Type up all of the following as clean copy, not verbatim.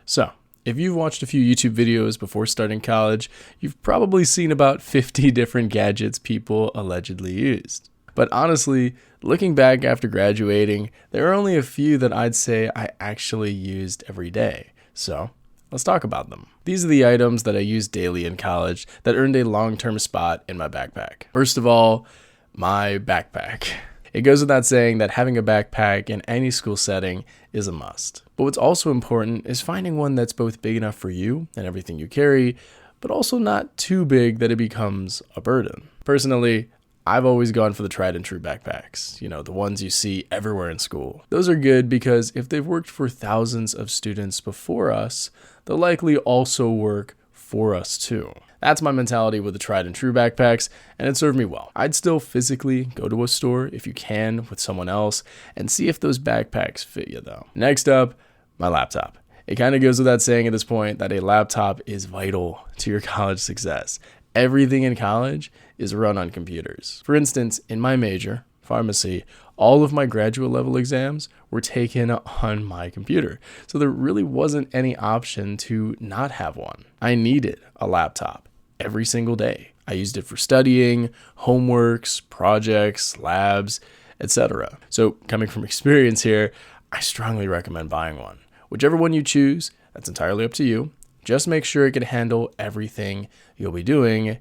So, if you've watched a few YouTube videos before starting college, you've probably seen about 50 different gadgets people allegedly used. But honestly, looking back after graduating, there are only a few that I'd say I actually used every day. So, let's talk about them. These are the items that I used daily in college that earned a long-term spot in my backpack. First of all, my backpack. It goes without saying that having a backpack in any school setting is a must. But what's also important is finding one that's both big enough for you and everything you carry, but also not too big that it becomes a burden. Personally, I've always gone for the tried and true backpacks, the ones you see everywhere in school. Those are good because if they've worked for thousands of students before us, they'll likely also work for us too. That's my mentality with the tried and true backpacks, and it served me well. I'd still physically go to a store if you can with someone else and see if those backpacks fit you though. Next up, my laptop. It kind of goes without saying at this point that a laptop is vital to your college success. Everything in college is run on computers. For instance, in my major, pharmacy, all of my graduate level exams were taken on my computer. So there really wasn't any option to not have one. I needed a laptop every single day. I used it for studying, homeworks, projects, labs, etc. So coming from experience here, I strongly recommend buying one. Whichever one you choose, that's entirely up to you. Just make sure it can handle everything you'll be doing.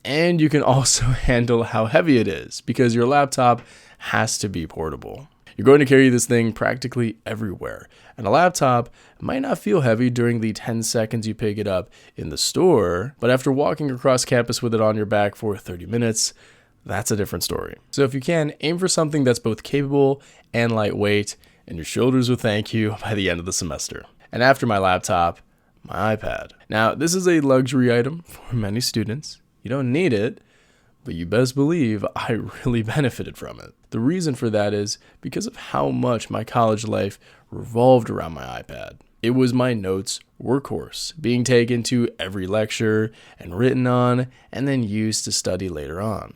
And you can also handle how heavy it is because your laptop has to be portable. You're going to carry this thing practically everywhere. And a laptop might not feel heavy during the 10 seconds you pick it up in the store, but after walking across campus with it on your back for 30 minutes, that's a different story. So if you can, aim for something that's both capable and lightweight, and your shoulders will thank you by the end of the semester. And after my laptop, my iPad. Now, this is a luxury item for many students. You don't need it, but you best believe I really benefited from it. The reason for that is because of how much my college life revolved around my iPad. It was my notes workhorse, being taken to every lecture and written on, and then used to study later on.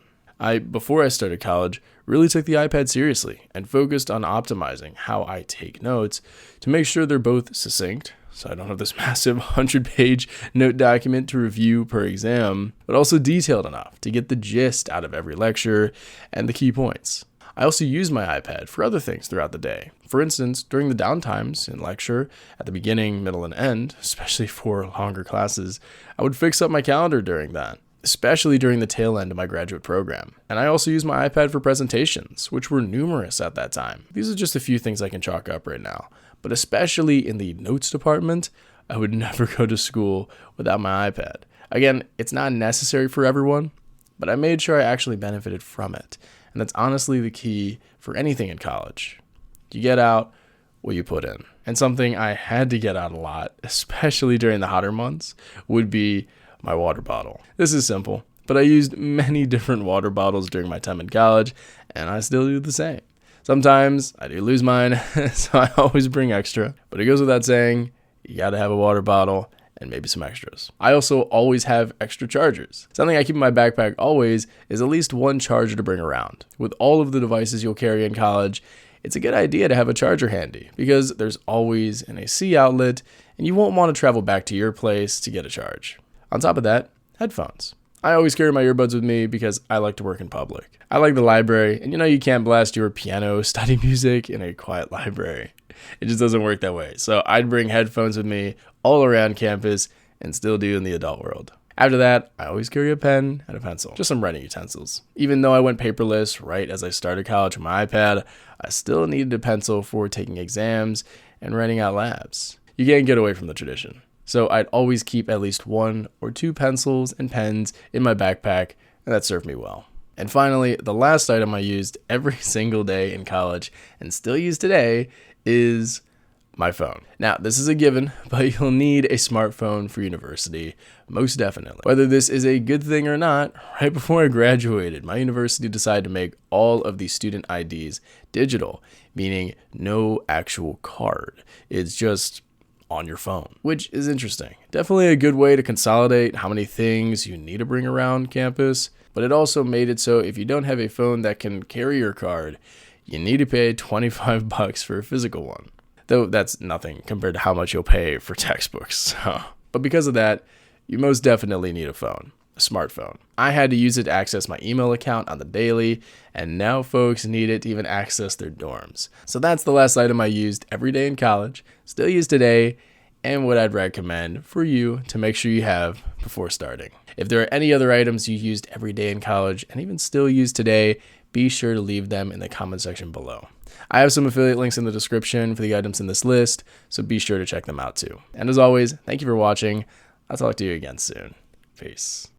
Before I started college, really took the iPad seriously and focused on optimizing how I take notes to make sure they're both succinct, so I don't have this massive 100-page note document to review per exam, but also detailed enough to get the gist out of every lecture and the key points. I also use my iPad for other things throughout the day. For instance, during the downtimes in lecture, at the beginning, middle, and end, especially for longer classes, I would fix up my calendar during that, especially during the tail end of my graduate program. And I also use my iPad for presentations, which were numerous at that time. These are just a few things I can chalk up right now. But especially in the notes department, I would never go to school without my iPad. Again, it's not necessary for everyone, but I made sure I actually benefited from it. And that's honestly the key for anything in college. You get out what you put in. And something I had to get out a lot, especially during the hotter months, would be my water bottle. This is simple, but I used many different water bottles during my time in college, and I still do the same. Sometimes I do lose mine, so I always bring extra. But it goes without saying, you gotta have a water bottle and maybe some extras. I also always have extra chargers. Something I keep in my backpack always is at least one charger to bring around. With all of the devices you'll carry in college, it's a good idea to have a charger handy because there's always an AC outlet and you won't want to travel back to your place to get a charge. On top of that, headphones. I always carry my earbuds with me because I like to work in public. I like the library, and you can't blast your piano study music in a quiet library. It just doesn't work that way. So I'd bring headphones with me all around campus and still do in the adult world. After that, I always carry a pen and a pencil, just some writing utensils. Even though I went paperless right as I started college with my iPad, I still needed a pencil for taking exams and writing out labs. You can't get away from the tradition. So I'd always keep at least 1 or 2 pencils and pens in my backpack, and that served me well. And finally, the last item I used every single day in college and still use today is my phone. Now, this is a given, but you'll need a smartphone for university, most definitely. Whether this is a good thing or not, right before I graduated, my university decided to make all of the student IDs digital, meaning no actual card. It's just on your phone, which is interesting. Definitely a good way to consolidate how many things you need to bring around campus, but it also made it so if you don't have a phone that can carry your card, you need to pay $25 for a physical one. though that's nothing compared to how much you'll pay for textbooks. But because of that, you most definitely need a phone, a smartphone. I had to use it to access my email account on the daily, and now folks need it to even access their dorms. So that's the last item I used every day in college, still use today, and what I'd recommend for you to make sure you have before starting. If there are any other items you used every day in college and even still use today, be sure to leave them in the comment section below. I have some affiliate links in the description for the items in this list, so be sure to check them out too. And as always, thank you for watching. I'll talk to you again soon. Peace.